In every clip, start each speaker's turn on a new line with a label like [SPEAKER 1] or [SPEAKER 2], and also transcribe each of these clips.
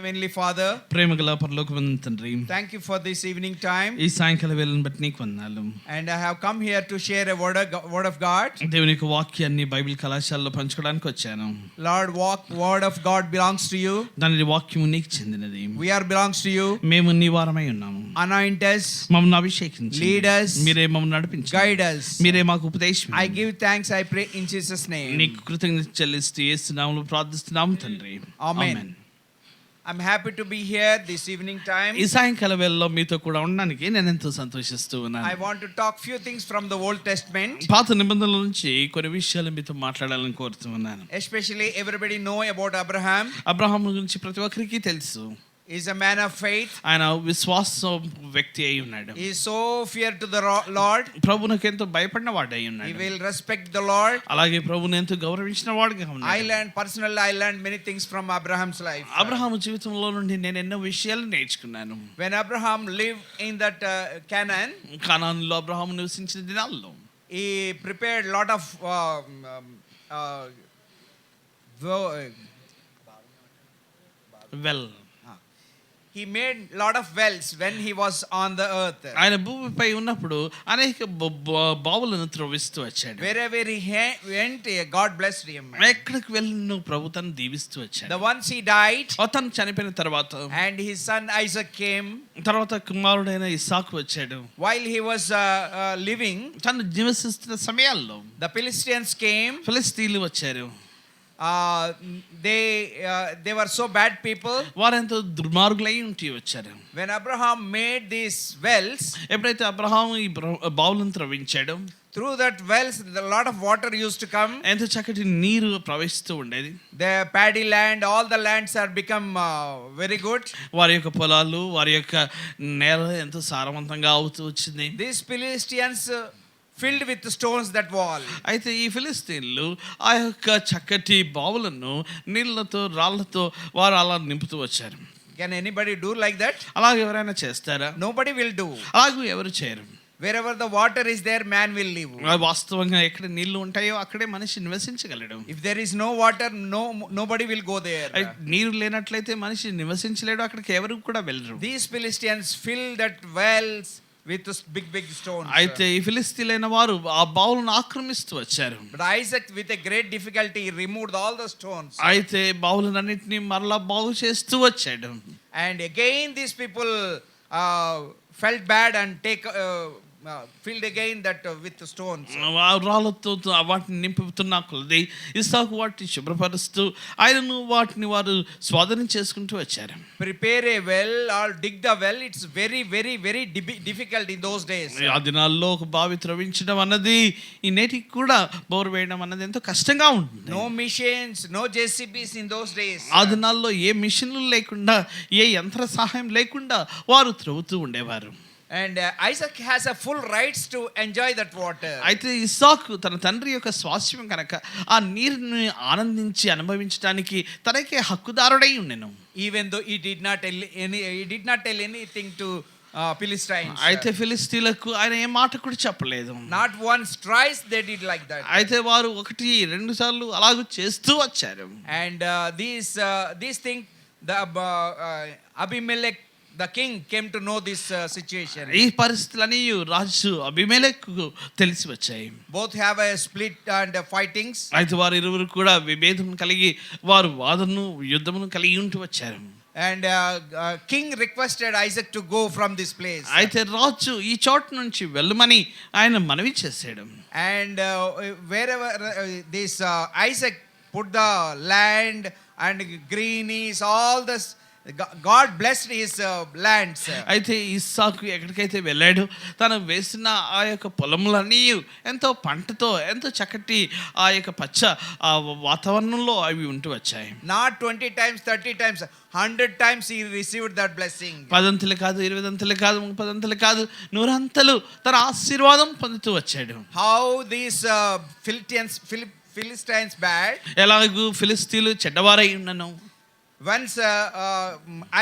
[SPEAKER 1] Heavenly Father,
[SPEAKER 2] ప్రేమగల పరలోకమందున తండ్రి,
[SPEAKER 1] thank you for this evening time.
[SPEAKER 2] ఈ సాయంకాల వేళను బట్టి నీకు వందనాలు.
[SPEAKER 1] And I have come here to share a word of God.
[SPEAKER 2] దేవుని యొక్క వాక్యాన్ని బైబిల్ కళాశాలలో పంచుకోవడానికి వచ్చాను.
[SPEAKER 1] Lord, word of God belongs to you.
[SPEAKER 2] దాని వాక్యము నీకు చెందినది.
[SPEAKER 1] We are belongs to you.
[SPEAKER 2] మేము నీ వారమై ఉన్నాము.
[SPEAKER 1] Anoint us,
[SPEAKER 2] మమ్మల్ని అభిషేకించండి.
[SPEAKER 1] lead us,
[SPEAKER 2] మీరే మమ్మల్ని నడిపించండి.
[SPEAKER 1] guide us.
[SPEAKER 2] మీరే మాకు ఉపదేశం.
[SPEAKER 1] I give thanks, I pray in Jesus name.
[SPEAKER 2] నీకు కృతజ్ఞత చెల్లిస్తూ యేసు నామములో ప్రార్థిస్తున్నాము తండ్రి.
[SPEAKER 1] Amen. I'm happy to be here this evening time.
[SPEAKER 2] ఈ సాయంకాల వేళలో మీతో కూడా ఉండడానికి నేను ఎంతో సంతోషిస్తూ ఉన్నాను.
[SPEAKER 1] I want to talk few things from the Old Testament.
[SPEAKER 2] పాత నిబంధనల నుంచి కొన్ని విషయాలు మీతో మాట్లాడాలని కోరుతున్నాను.
[SPEAKER 1] Especially everybody know about Abraham.
[SPEAKER 2] Abraham గురించి ప్రతి ఒక్కరికి తెలుసు.
[SPEAKER 1] He is a man of faith.
[SPEAKER 2] ఆయన విశ్వాసం వ్యక్తి అయి ఉన్నాడు.
[SPEAKER 1] He is so fear to the Lord.
[SPEAKER 2] ప్రభువునకు ఎంతో భయపడిన వాడు అయి ఉన్నాడు.
[SPEAKER 1] He will respect the Lord.
[SPEAKER 2] అలాగే ప్రభువుని ఎంతో గౌరవించిన వాడుగా ఉన్నాడు.
[SPEAKER 1] I learned many things from Abraham's life.
[SPEAKER 2] Abraham జీవితంలో నుండి నేను ఎన్నో విషయాలు నేర్చుకున్నాను.
[SPEAKER 1] When Abraham lived in that Canaan,
[SPEAKER 2] కానానులో Abraham నివసించిన దినాల్లో
[SPEAKER 1] he prepared lot of he made lot of wells when he was on the earth.
[SPEAKER 2] ఆయన భూమిపై ఉన్నప్పుడు అనేక బావులను త్రవ్విస్తూ వచ్చాడు.
[SPEAKER 1] Wherever he went, God blessed him.
[SPEAKER 2] ఎక్కడికి వెళ్ళిన ప్రభు తను దీవిస్తూ వచ్చాడు.
[SPEAKER 1] The once he died,
[SPEAKER 2] అతను చనిపోయిన తర్వాత
[SPEAKER 1] and his son Isaac came.
[SPEAKER 2] తర్వాత కుమారుడైన ఇస్సాకు వచ్చాడు.
[SPEAKER 1] While he was living,
[SPEAKER 2] తను నివసిస్తున్న సమయాల్లో
[SPEAKER 1] the Philistines came.
[SPEAKER 2] ఫిలిస్తీన్లు వచ్చారు.
[SPEAKER 1] They were so bad people.
[SPEAKER 2] వారెంతో దుర్మార్గులై ఉండి వచ్చారు.
[SPEAKER 1] When Abraham made these wells,
[SPEAKER 2] ఎప్పుడైతే అబ్రహాము ఈ బావులను త్రవ్వించాడో,
[SPEAKER 1] through that wells a lot of water used to come.
[SPEAKER 2] ఎంతో చక్కటి నీరు ప్రవహిస్తూ ఉండేది.
[SPEAKER 1] The paddy land, all the lands are become very good.
[SPEAKER 2] వారి యొక్క పొలాలు, వారి యొక్క నేల ఎంతో సారవంతంగా అవుతూ వచ్చింది.
[SPEAKER 1] These Philistines filled with stones that wall.
[SPEAKER 2] అయితే ఈ ఫిలిస్తీన్లు ఆ యొక్క చక్కటి బావులను నీళ్లతో రాళ్లతో వారు అలా నింపుతూ వచ్చారు.
[SPEAKER 1] Can anybody do like that?
[SPEAKER 2] అలాగే ఎవరైనా చేస్తారా?
[SPEAKER 1] Nobody will do.
[SPEAKER 2] అలాగే ఎవరు చేయరు.
[SPEAKER 1] Wherever the water is there, man will live.
[SPEAKER 2] వాస్తవంగా ఎక్కడ నీళ్లు ఉంటాయో అక్కడే మనిషి నివసించగలడు.
[SPEAKER 1] If there is no water, nobody will go there.
[SPEAKER 2] నీరు లేనట్లయితే మనిషి నివసించలేడు, అక్కడికి ఎవరు కూడా వెళ్ళరు.
[SPEAKER 1] These Philistines filled that wells with big stones.
[SPEAKER 2] అయితే ఈ ఫిలిస్తీన్లైన వారు ఆ బావులను ఆక్రమిస్తూ వచ్చారు.
[SPEAKER 1] But Isaac with a great difficulty removed all the stones.
[SPEAKER 2] అయితే బావులన్నిటిని మరలా బాగు చేస్తూ వచ్చాడు.
[SPEAKER 1] And again these people felt bad and filled again that with the stones.
[SPEAKER 2] రాళ్ళతో వాటిని నింపుతున్న కొలది ఇస్సాకు వాటిని శుభ్రపరుస్తూ ఆయనను వాటిని వారు స్వాధీనం చేసుకుంటూ వచ్చారు.
[SPEAKER 1] Prepare a well or dig the well, it's very difficult in those days.
[SPEAKER 2] ఆ దినాల్లో ఒక బావి త్రవ్వించడం అన్నది ఈ నేటికి కూడా బోరు వేయడం అన్నది ఎంతో కష్టంగా ఉంటుంది.
[SPEAKER 1] No machines, no JCBs in those days.
[SPEAKER 2] ఆ దినాల్లో ఏ మిషన్లు లేకుండా, ఏ యంత్ర సహాయం లేకుండా వారు త్రవ్వుతూ ఉండేవారు.
[SPEAKER 1] And Isaac has a full rights to enjoy that water.
[SPEAKER 2] అయితే ఇస్సాకు తన తండ్రి యొక్క స్వాస్థ్యం కనుక ఆ నీరుని ఆనందించి అనుభవించడానికి తనకే హక్కుదారుడై ఉండెను.
[SPEAKER 1] Even though he did not tell anything to Philistines.
[SPEAKER 2] అయితే ఫిలిస్తీన్లకు ఆయన ఏ మాట కూడా చెప్పలేదు.
[SPEAKER 1] Not once, twice they did like that.
[SPEAKER 2] అయితే వారు ఒకటి రెండు సార్లు అలాగూ చేస్తూ వచ్చారు.
[SPEAKER 1] And these thing the Abimelech the king came to know this situation.
[SPEAKER 2] ఈ పరిస్థితులన్నీ రాజు అబీమెలెకుకు తెలిసి వచ్చాయి.
[SPEAKER 1] Both have a split and fightings.
[SPEAKER 2] అయితే వారు ఇరువురు కూడా విభేదం కలిగి వారు వాదనను యుద్ధమును కలిగి ఉంటూ వచ్చారు.
[SPEAKER 1] And king requested Isaac to go from this place.
[SPEAKER 2] అయితే రాజు ఈ చోట నుంచి వెళ్ళమని ఆయన మనవి చేశాడు.
[SPEAKER 1] And wherever this Isaac put the land and greenies, all this God blessed his lands.
[SPEAKER 2] అయితే ఇస్సాకు ఎక్కడికైతే వెళ్ళాడు తను వేసిన ఆ యొక్క పొలములన్నీ ఎంతో పంటతో ఎంతో చక్కటి ఆ యొక్క పచ్చ ఆ వాతావరణంలో అవి ఉంటూ వచ్చాయి.
[SPEAKER 1] Not 20 times, 30 times, 100 times he received that blessing.
[SPEAKER 2] 10 అంతలు కాదు, 20 అంతలు కాదు, 30 అంతలు కాదు, 100 అంతలు తన ఆశీర్వాదం పొందుతూ వచ్చాడు.
[SPEAKER 1] How these Philistines bad?
[SPEAKER 2] ఎలాగూ ఫిలిస్తీన్లు చెడ్డవారై ఉన్నను.
[SPEAKER 1] Once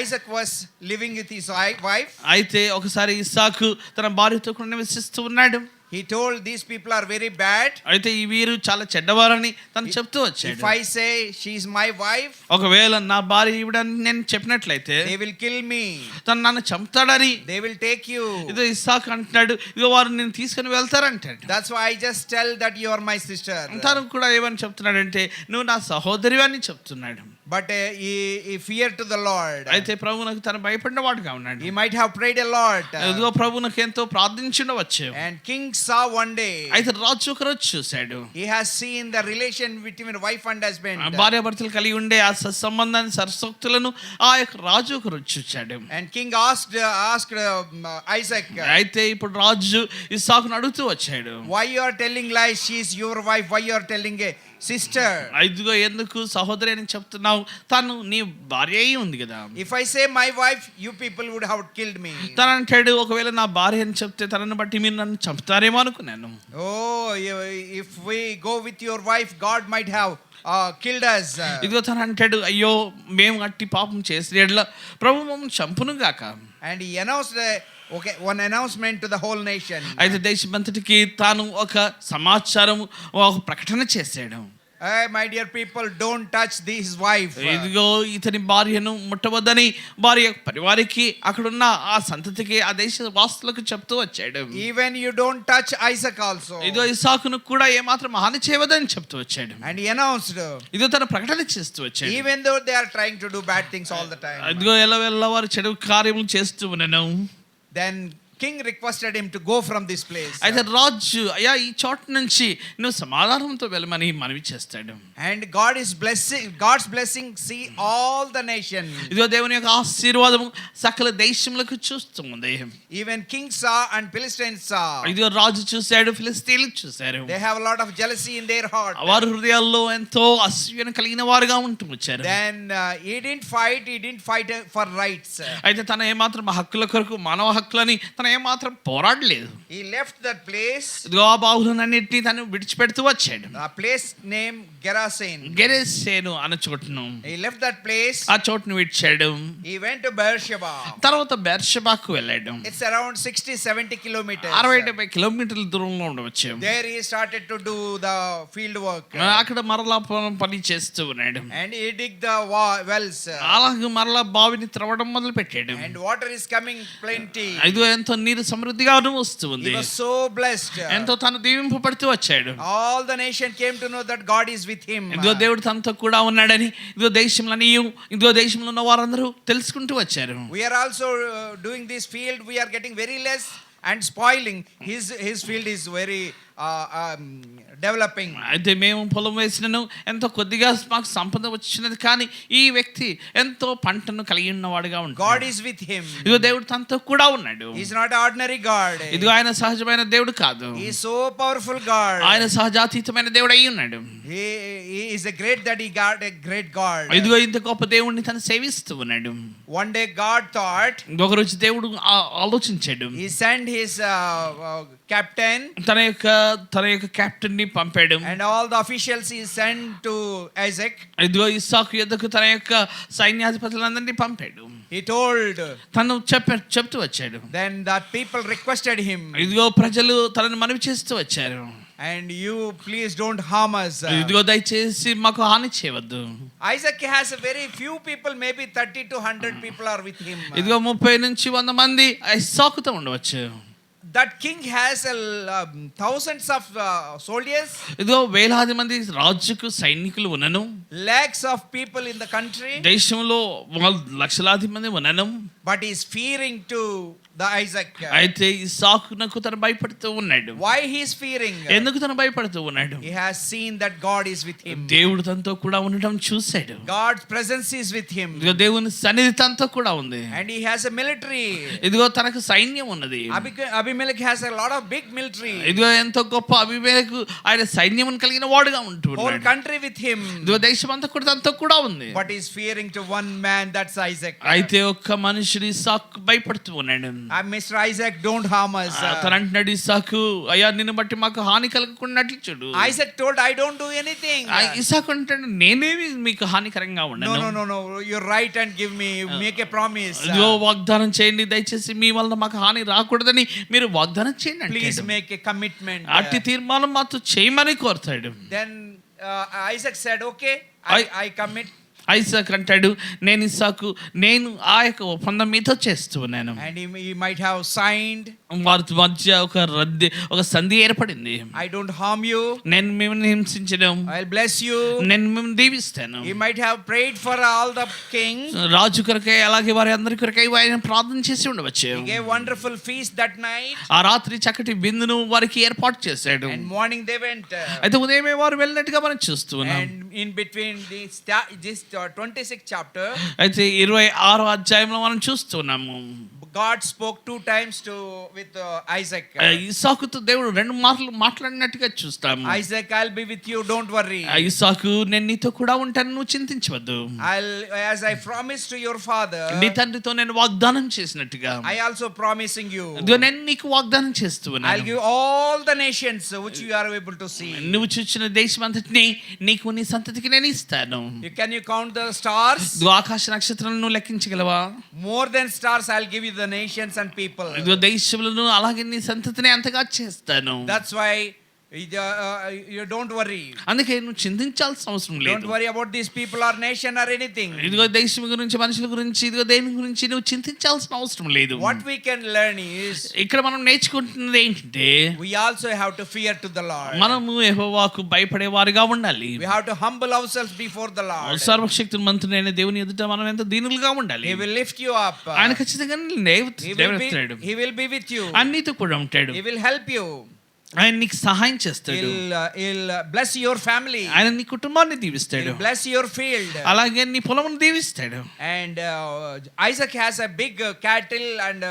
[SPEAKER 1] Isaac was living with his wife.
[SPEAKER 2] అయితే ఒకసారి ఇస్సాకు తన భార్యతో కూడా నివసిస్తూ ఉన్నాడు.
[SPEAKER 1] He told these people are very bad.
[SPEAKER 2] అయితే ఈ వీరు చాలా చెడ్డవారని తను చెప్తూ వచ్చాడు.
[SPEAKER 1] If I say she is my wife,
[SPEAKER 2] ఒకవేళ నా భార్య ఈవిడని నేను చెప్పినట్లయితే
[SPEAKER 1] they will kill me.
[SPEAKER 2] తను నన్ను చంపుతాడని.
[SPEAKER 1] They will take you.
[SPEAKER 2] ఇదో ఇస్సాకు అంటున్నాడు, ఇదో వారు నేను తీసుకుని వెళ్తారంటాడు.
[SPEAKER 1] That's why I just tell that you are my sister.
[SPEAKER 2] తను కూడా ఏమని చెప్తున్నాడంటే నువ్వు నా సహోదరి అని చెప్తున్నాడు.
[SPEAKER 1] But he feared to the Lord.
[SPEAKER 2] అయితే ప్రభువునకు తను భయపడినవాడుగా ఉన్నాడు.
[SPEAKER 1] He might have prayed a lot.
[SPEAKER 2] ఇదిగో ప్రభువునకు ఎంతో ప్రార్థించుండవచ్చు.
[SPEAKER 1] And king saw one day.
[SPEAKER 2] అయితే రాజు ఒక రోజు చూశాడు.
[SPEAKER 1] He has seen the relation between wife and husband.
[SPEAKER 2] భార్యాభర్తలు కలిగి ఉండే ఆ సత్సంబంధాన్ని సరసోక్తులను ఆ యొక్క రాజు ఒక రోజు చూశాడు.
[SPEAKER 1] And king asked Isaac.
[SPEAKER 2] అయితే ఇప్పుడు రాజు ఇస్సాకును అడుగుతూ వచ్చాడు.
[SPEAKER 1] Why you are telling lies? She is your wife. Why you are telling a sister?
[SPEAKER 2] ఇదిగో ఎందుకు సహోదరి అని చెప్తున్నావు, తను నీ భార్య అయి ఉంది కదా.
[SPEAKER 1] If I say my wife, you people would have killed me.
[SPEAKER 2] తను అంటాడు ఒకవేళ నా భార్య అని చెప్తే తనని బట్టి మీరు నన్ను చంపుతారేమో అనుకున్నాను.
[SPEAKER 1] Oh, if we go with your wife, God might have killed us.
[SPEAKER 2] ఇదిగో తను అంటాడు అయ్యో మేము అట్టి పాపం చేసిన యెడల ప్రభువు మమ్మల్ని చంపును గాక.
[SPEAKER 1] And he announced one announcement to the whole nation.
[SPEAKER 2] అయితే దేశమంతటికి తాను ఒక సమాచారం ఒక ప్రకటన చేశాడు.
[SPEAKER 1] Hey, my dear people, don't touch this wife.
[SPEAKER 2] ఇదిగో ఇతని భార్యను ముట్టవద్దని భార్య పరివారికి అక్కడున్న ఆ సంతతికి ఆ దేశ వాసులకు చెప్తూ వచ్చాడు.
[SPEAKER 1] Even you don't touch Isaac also.
[SPEAKER 2] ఇదిగో ఇస్సాకును కూడా ఏమాత్రం హాని చేయవద్దని చెప్తూ వచ్చాడు.
[SPEAKER 1] And he announced.
[SPEAKER 2] ఇదిగో తన ప్రకటన చేస్తూ వచ్చాడు.
[SPEAKER 1] Even though they are trying to do bad things all the time.
[SPEAKER 2] ఇదిగో ఎల్లవెల్ల వారు చెడు కార్యములు చేస్తూ ఉన్నాను.
[SPEAKER 1] Then king requested him to go from this place.
[SPEAKER 2] అయితే రాజు అయ్యా ఈ చోట నుంచి నువ్వు సమాధానంతో వెళ్ళమని మనవి చేస్తాడు.
[SPEAKER 1] And God's blessing see all the nation.
[SPEAKER 2] ఇదిగో దేవుని యొక్క ఆశీర్వాదము సకల దేశములకు చూస్తుంది.
[SPEAKER 1] Even king saw and Philistines saw.
[SPEAKER 2] ఇదిగో రాజు చూశాడు, ఫిలిస్తీన్లు చూశారు.
[SPEAKER 1] They have a lot of jealousy in their heart.
[SPEAKER 2] వారి హృదయాల్లో ఎంతో అసూయను కలిగిన వారుగా ఉంటూ వచ్చారు.
[SPEAKER 1] Then he didn't fight for rights.
[SPEAKER 2] అయితే తన ఏమాత్రం హక్కుల కొరకు మానవ హక్కులని తన ఏమాత్రం పోరాడలేదు.
[SPEAKER 1] He left that place.
[SPEAKER 2] ఇదిగో ఆ బాహులన్నిటిని తను విడిచిపెడుతూ వచ్చాడు.
[SPEAKER 1] A place named Gerasene.
[SPEAKER 2] గెరెసేను అనే చోటును
[SPEAKER 1] He left that place.
[SPEAKER 2] ఆ చోటును విడిచాడు.
[SPEAKER 1] He went to Beersheba.
[SPEAKER 2] తర్వాత బెర్షెబాకు వెళ్ళాడు.
[SPEAKER 1] It's around 60-70 kilometers.
[SPEAKER 2] 60-70 కిలోమీటర్ల దూరంలో ఉండవచ్చు.
[SPEAKER 1] There he started to do the field work.
[SPEAKER 2] అక్కడ మరలా పని చేస్తూ ఉన్నాడు.
[SPEAKER 1] And he dig the wells.
[SPEAKER 2] అలాగే మరలా బావిని త్రవ్వడం మొదలు పెట్టాడు.
[SPEAKER 1] And water is coming plenty.
[SPEAKER 2] ఇదిగో ఎంతో నీరు సమృద్ధిగా వస్తూ ఉంది.
[SPEAKER 1] He was so blessed.
[SPEAKER 2] ఎంతో తను దీవింపబడుతూ వచ్చాడు.
[SPEAKER 1] All the nation came to know that God is with him.
[SPEAKER 2] ఇదిగో దేవుడు తనతో కూడా ఉన్నాడని ఇదిగో దేశంలో ఉన్న వారందరూ తెలుసుకుంటూ వచ్చారు.
[SPEAKER 1] We are also doing this field. We are getting very less and spoiling. His field is very developing.
[SPEAKER 2] అయితే మేము పొలం వేసినను ఎంతో కొద్దిగా మాకు సంపద వచ్చినది, కానీ ఈ వ్యక్తి ఎంతో పంటను కలిగి ఉన్నవాడుగా ఉంటాడు.
[SPEAKER 1] God is with him.
[SPEAKER 2] ఇదిగో దేవుడు తనతో కూడా ఉన్నాడు.
[SPEAKER 1] He is not ordinary God.
[SPEAKER 2] ఇదిగో ఆయన సహజమైన దేవుడు కాదు.
[SPEAKER 1] He is so powerful God.
[SPEAKER 2] ఆయన సహజాతీతమైన దేవుడు అయి ఉన్నాడు.
[SPEAKER 1] He is a great that he got a great God.
[SPEAKER 2] ఇదిగో ఇంత గొప్ప దేవుడిని తను సేవిస్తూ ఉన్నాడు.
[SPEAKER 1] One day God thought.
[SPEAKER 2] ఒక రోజు దేవుడు ఆలోచించాడు.
[SPEAKER 1] He sent his captain.
[SPEAKER 2] తన యొక్క కెప్టెన్ ని పంపాడు.
[SPEAKER 1] And all the officials he sent to Isaac.
[SPEAKER 2] ఇదిగో ఇస్సాకు యొద్దకు తన యొక్క సైన్యాధిపతులందరినీ పంపాడు.
[SPEAKER 1] He told.
[SPEAKER 2] తను చెప్తూ వచ్చాడు.
[SPEAKER 1] Then the people requested him.
[SPEAKER 2] ఇదిగో ప్రజలు తనను మనవి చేస్తూ వచ్చారు.
[SPEAKER 1] And you please don't harm us.
[SPEAKER 2] ఇదిగో దయచేసి మాకు హాని చేయవద్దు.
[SPEAKER 1] Isaac has a very few people, maybe 30 to 100 people are with him.
[SPEAKER 2] ఇదిగో 30 నుంచి 100 మంది ఇస్సాకుతో ఉండవచ్చు.
[SPEAKER 1] That king has thousands of soldiers.
[SPEAKER 2] ఇదిగో వేలాది మంది రాజుకు సైనికులు ఉన్నను.
[SPEAKER 1] Lakhs of people in the country.
[SPEAKER 2] దేశంలో లక్షలాది మంది ఉన్నను.
[SPEAKER 1] But he is fearing to the Isaac.
[SPEAKER 2] అయితే ఇస్సాకునకు తను భయపడుతూ ఉన్నాడు.
[SPEAKER 1] Why he is fearing?
[SPEAKER 2] ఎందుకు తను భయపడుతూ ఉన్నాడు?
[SPEAKER 1] He has seen that God is with him.
[SPEAKER 2] దేవుడు తనతో కూడా ఉండటం చూశాడు.
[SPEAKER 1] God's presence is with him.
[SPEAKER 2] ఇదిగో దేవుని సన్నిధి తనతో కూడా ఉంది.
[SPEAKER 1] And he has a military.
[SPEAKER 2] ఇదిగో తనకు సైన్యం ఉన్నది.
[SPEAKER 1] Abimelech has a lot of big military.
[SPEAKER 2] ఇదిగో ఎంతో గొప్ప అబీమెలెకు ఆయన సైన్యం కలిగిన వాడుగా ఉంటున్నాడు.
[SPEAKER 1] Whole country with him.
[SPEAKER 2] ఇదిగో దేశమంతా కూడా తనతో కూడా ఉంది.
[SPEAKER 1] But he is fearing to one man, that's Isaac.
[SPEAKER 2] అయితే ఒక్క మనిషి చూసి ఇస్సాకు భయపడుతూ ఉన్నాడు.
[SPEAKER 1] Mr. Isaac, don't harm us.
[SPEAKER 2] తను అంటున్నాడు ఇస్సాకు, అయ్యా నిన్ను బట్టి మాకు హాని కలగకున్నట్లు చూడు.
[SPEAKER 1] Isaac told, I don't do anything.
[SPEAKER 2] ఇస్సాకు అంటాడు, నేనేమి మీకు హానికరంగా ఉండను.
[SPEAKER 1] No, you're right and give me, make a promise.
[SPEAKER 2] ఇదిగో వాగ్దానం చేయండి, దయచేసి మీ వల్ల మాకు హాని రాకూడదని మీరు వాగ్దానం చేయండి.
[SPEAKER 1] Please make a commitment.
[SPEAKER 2] అట్టి తీర్మానం మాతో చేయమని కోరుతాడు.
[SPEAKER 1] Then Isaac said, okay, I commit.
[SPEAKER 2] Isaac అంటాడు, నేను ఇస్సాకు నేను ఆ యొక్క ఒప్పందం మీతో చేస్తూ ఉన్నాను.
[SPEAKER 1] And he might have signed.
[SPEAKER 2] వారి మధ్య ఒక సంధి ఏర్పడింది.
[SPEAKER 1] I don't harm you.
[SPEAKER 2] నేను మిమ్మల్ని హింసించను,
[SPEAKER 1] I'll bless you.
[SPEAKER 2] నేను మిమ్మల్ని దీవిస్తాను.
[SPEAKER 1] He might have prayed for all the kings.
[SPEAKER 2] రాజు కొరకై అలాగే వారి అందరి కొరకై ఆయన ప్రార్థన చేసి ఉండవచ్చు.
[SPEAKER 1] He gave wonderful feast that night.
[SPEAKER 2] ఆ రాత్రి చక్కటి విందును వారికి ఏర్పాటు చేశాడు.
[SPEAKER 1] And morning they went.
[SPEAKER 2] అయితే ఉదయమే వారు వెళ్ళినట్టుగా మనం చూస్తూ ఉన్నాం.
[SPEAKER 1] And in between this 26th chapter,
[SPEAKER 2] అయితే 26వ అధ్యాయంలో మనం చూస్తున్నాము.
[SPEAKER 1] God spoke 2 times with Isaac.
[SPEAKER 2] ఇస్సాకుతో దేవుడు 2 మార్లు మాట్లాడినట్టుగా చూస్తాము.
[SPEAKER 1] Isaac, I'll be with you, don't worry.
[SPEAKER 2] ఇస్సాకు, నేను నీతో కూడా ఉంటాను, నువ్వు చింతించవద్దు.
[SPEAKER 1] As I promised to your father,
[SPEAKER 2] నీ తండ్రితో నేను వాగ్దానం చేసినట్టుగా
[SPEAKER 1] I also promising you.
[SPEAKER 2] నేను నీకు వాగ్దానం చేస్తూ ఉన్నాను.
[SPEAKER 1] I'll give all the nations which you are able to see.
[SPEAKER 2] నువ్వు చూచిన దేశం అంతటిని నీకు నీ సంతతికి నేను ఇస్తాను.
[SPEAKER 1] Can you count the stars?
[SPEAKER 2] ఆకాశ నక్షత్రాలను నువ్వు లెక్కించగలవా?
[SPEAKER 1] More than stars, I'll give you the nations and people.
[SPEAKER 2] దేశములను అలాగే నీ సంతతిని అంతగా చేస్తాను.
[SPEAKER 1] That's why you don't worry.
[SPEAKER 2] అందుకే నువ్వు చింతించాల్సిన అవసరం లేదు.
[SPEAKER 1] Don't worry about these people or nation or anything.
[SPEAKER 2] ఇదిగో దేశం గురించి, మనుషుల గురించి, ఇదిగో దేని గురించి నువ్వు చింతించాల్సిన అవసరం లేదు.
[SPEAKER 1] What we can learn is,
[SPEAKER 2] ఇక్కడ మనం నేర్చుకుంటున్నది ఏంటంటే,
[SPEAKER 1] we also have to fear to the Lord.
[SPEAKER 2] మనము యెహోవాకు భయపడే వారిగా ఉండాలి.
[SPEAKER 1] We have to humble ourselves before the Lord.
[SPEAKER 2] సర్వశక్తి మంతుడైన దేవుని ఎదుట మనం ఎంత దీనులుగా ఉండాలి.
[SPEAKER 1] He will lift you up.
[SPEAKER 2] ఆయన ఖచ్చితంగా లేవనెత్తాడు.
[SPEAKER 1] He will be with you.
[SPEAKER 2] అన్నితో కూడా ఉంటాడు.
[SPEAKER 1] He will help you.
[SPEAKER 2] ఆయన నీకు సహాయం చేస్తాడు.
[SPEAKER 1] He'll bless your family.
[SPEAKER 2] ఆయన నీ కుటుంబాన్ని దీవిస్తాడు.
[SPEAKER 1] He'll bless your field.
[SPEAKER 2] అలాగే నీ పొలమును దీవిస్తాడు.
[SPEAKER 1] And Isaac has a big cattle and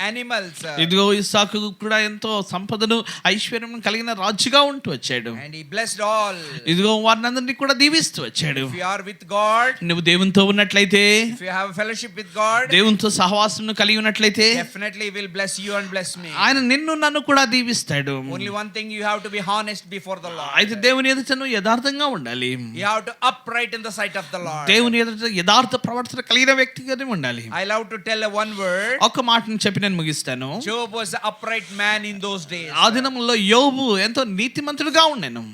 [SPEAKER 1] animals.
[SPEAKER 2] ఇదిగో ఇస్సాకు కూడా ఎంతో సంపదను ఐశ్వర్యం కలిగిన రాజుగా ఉంటూ వచ్చాడు.
[SPEAKER 1] And he blessed all.
[SPEAKER 2] ఇదిగో వారినందరినీ కూడా దీవిస్తూ వచ్చాడు.
[SPEAKER 1] If you are with God,
[SPEAKER 2] నువ్వు దేవునితో ఉన్నట్లయితే,
[SPEAKER 1] if you have a fellowship with God,
[SPEAKER 2] దేవునితో సహవాసమును కలిగి ఉన్నట్లయితే,
[SPEAKER 1] definitely he will bless you and bless me.
[SPEAKER 2] ఆయన నిన్ను నన్ను కూడా దీవిస్తాడు.
[SPEAKER 1] Only one thing, you have to be honest before the Lord.
[SPEAKER 2] అయితే దేవుని ఎదుట నువ్వు యథార్థంగా ఉండాలి.
[SPEAKER 1] You have to upright in the sight of the Lord.
[SPEAKER 2] దేవుని ఎదుట యథార్థ ప్రవర్తన కలిగిన వ్యక్తిగానే ఉండాలి.
[SPEAKER 1] I love to tell one word.
[SPEAKER 2] ఒక మాటను చెప్పి నేను ముగిస్తాను.
[SPEAKER 1] Job was an upright man in those days.
[SPEAKER 2] ఆ దినములో యోబు ఎంతో నీతిమంతుడుగా ఉండెను.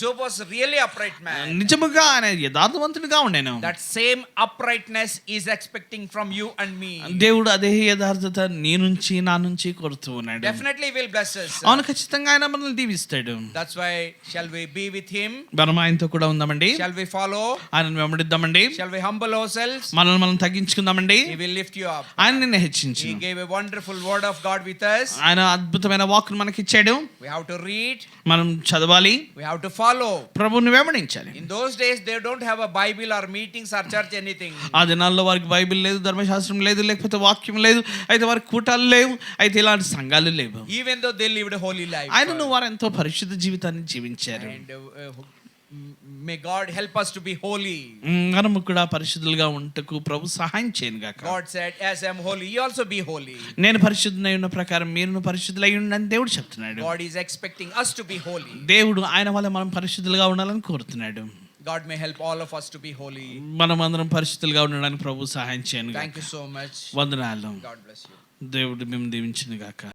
[SPEAKER 1] Job was really upright man.
[SPEAKER 2] నిజముగా ఆయన యథార్థవంతుడిగా ఉండెను.
[SPEAKER 1] That same uprightness is expecting from you and me.
[SPEAKER 2] దేవుడు అదే యథార్థత నీ నుంచి నా నుంచి కోరుతూ ఉన్నాడు.
[SPEAKER 1] Definitely will bless us.
[SPEAKER 2] అవును, ఖచ్చితంగా ఆయన మనల్ని దీవిస్తాడు.
[SPEAKER 1] That's why shall we be with him?
[SPEAKER 2] మనం ఆయనతో కూడా ఉందామండి.
[SPEAKER 1] Shall we follow?
[SPEAKER 2] ఆయనను వెంబడిద్దామండి.
[SPEAKER 1] Shall we humble ourselves?
[SPEAKER 2] మనల్ని మనం తగ్గించుకుందామండి.
[SPEAKER 1] He will lift you up.
[SPEAKER 2] ఆయన నిన్ను హెచ్చించు.
[SPEAKER 1] He gave a wonderful word of God with us.
[SPEAKER 2] ఆయన అద్భుతమైన వాక్కును మనకి ఇచ్చాడు.
[SPEAKER 1] We have to read.
[SPEAKER 2] మనం చదవాలి.
[SPEAKER 1] We have to follow.
[SPEAKER 2] ప్రభువుని వెంబడించాలి.
[SPEAKER 1] In those days they don't have a Bible or meetings or church anything.
[SPEAKER 2] ఆ దినాల్లో వారికి బైబిల్ లేదు, ధర్మశాస్త్రం లేదు, లేకపోతే వాక్యం లేదు, అయితే వారికి కూటాలు లేవు, అయితే ఇలాంటి సంఘాలు లేవు.
[SPEAKER 1] Even though they lived a holy life.
[SPEAKER 2] ఆయనను వారు ఎంతో పరిశుద్ధ జీవితాన్ని జీవించారు.
[SPEAKER 1] And may God help us to be holy.
[SPEAKER 2] మనము కూడా పరిశుద్ధులుగా ఉంటకు ప్రభు సహాయం చేయను గాక.
[SPEAKER 1] God said, as I am holy, you also be holy.
[SPEAKER 2] నేను పరిశుద్ధునై ఉన్న ప్రకారం మీరు పరిశుద్ధులై ఉండండి దేవుడు చెప్తున్నాడు.
[SPEAKER 1] God is expecting us to be holy.
[SPEAKER 2] దేవుడు ఆయన వల్ల మనం పరిశుద్ధులుగా ఉండాలని కోరుతున్నాడు.
[SPEAKER 1] God may help all of us to be holy.
[SPEAKER 2] మనం అందరం పరిశుద్ధులుగా ఉండడానికి ప్రభు సహాయం చేయను గాక.
[SPEAKER 1] Thank you so much.
[SPEAKER 2] వందనాలు.
[SPEAKER 1] God bless you.
[SPEAKER 2] దేవుడు మేము దీవించును గాక.